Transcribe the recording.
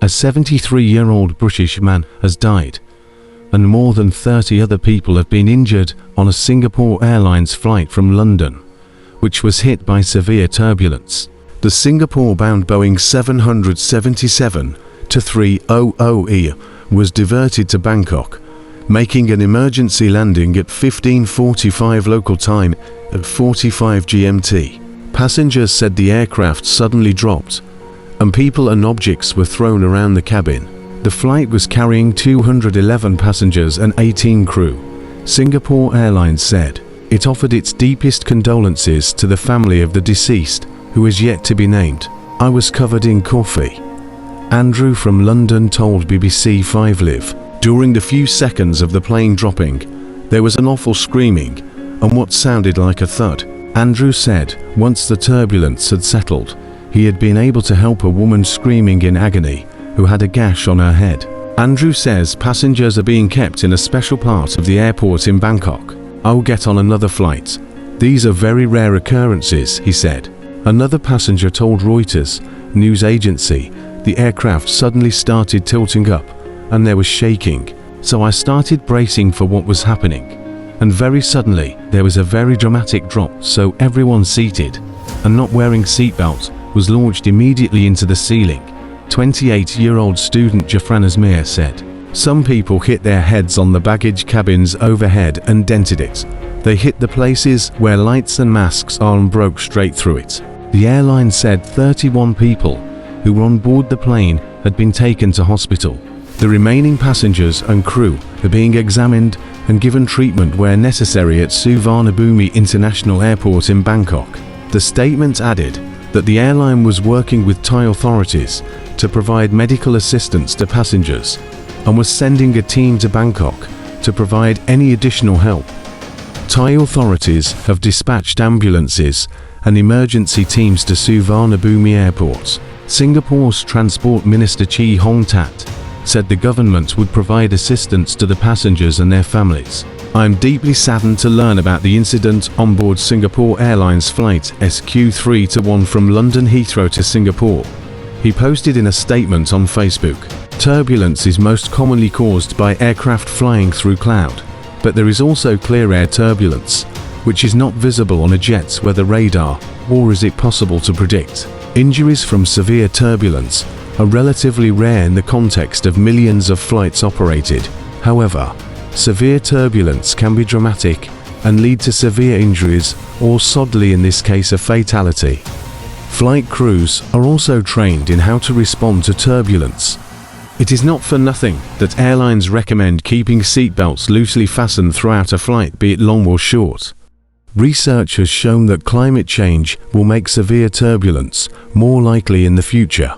A 73-year-old British man has died, and more than 30 other people have been injured on a Singapore Airlines flight from London, which was hit by severe turbulence. The Singapore-bound Boeing 777-300E was diverted to Bangkok, making an emergency landing at 15:45 local time at 45 GMT. Passengers said the aircraft suddenly dropped, and people and objects were thrown around the cabin. The flight was carrying 211 passengers and 18 crew. Singapore Airlines said it offered its deepest condolences to the family of the deceased, who is yet to be named. "I was covered in coffee," Andrew from London told BBC 5 Live. During the few seconds of the plane dropping, there was an awful screaming and what sounded like a thud. Andrew said once the turbulence had settled, he had been able to help a woman screaming in agony who had a gash on her head. Andrew says passengers are being kept in a special part of the airport in Bangkok. "I'll get on another flight. These are very rare occurrences," he said. Another passenger told Reuters news agency the aircraft suddenly started tilting up and there was shaking. "So I started bracing for what was happening. And very suddenly there was a very dramatic drop, so everyone seated and not wearing seatbelts was launched immediately into the ceiling," 28-year-old student Jafran Azmir said. "Some people hit their heads on the baggage cabins overhead and dented it. They hit the places where lights and masks are and broke straight through it." The airline said 31 people who were on board the plane had been taken to hospital. The remaining passengers and crew are being examined and given treatment where necessary at Suvarnabhumi International Airport in Bangkok. The statement added that the airline was working with Thai authorities to provide medical assistance to passengers and was sending a team to Bangkok to provide any additional help. Thai authorities have dispatched ambulances and emergency teams to Suvarnabhumi Airport. Singapore's Transport Minister Chee Hong Tat said the government would provide assistance to the passengers and their families. "I am deeply saddened to learn about the incident on board Singapore Airlines flight SQ321 from London Heathrow to Singapore," he posted in a statement on Facebook. Turbulence is most commonly caused by aircraft flying through cloud, but there is also clear air turbulence, which is not visible on a jet's weather radar, or is it possible to predict. Injuries from severe turbulence are relatively rare in the context of millions of flights operated. However, severe turbulence can be dramatic and lead to severe injuries, or sadly in this case a fatality. Flight crews are also trained in how to respond to turbulence. It is not for nothing that airlines recommend keeping seatbelts loosely fastened throughout a flight, be it long or short. Research has shown that climate change will make severe turbulence more likely in the future.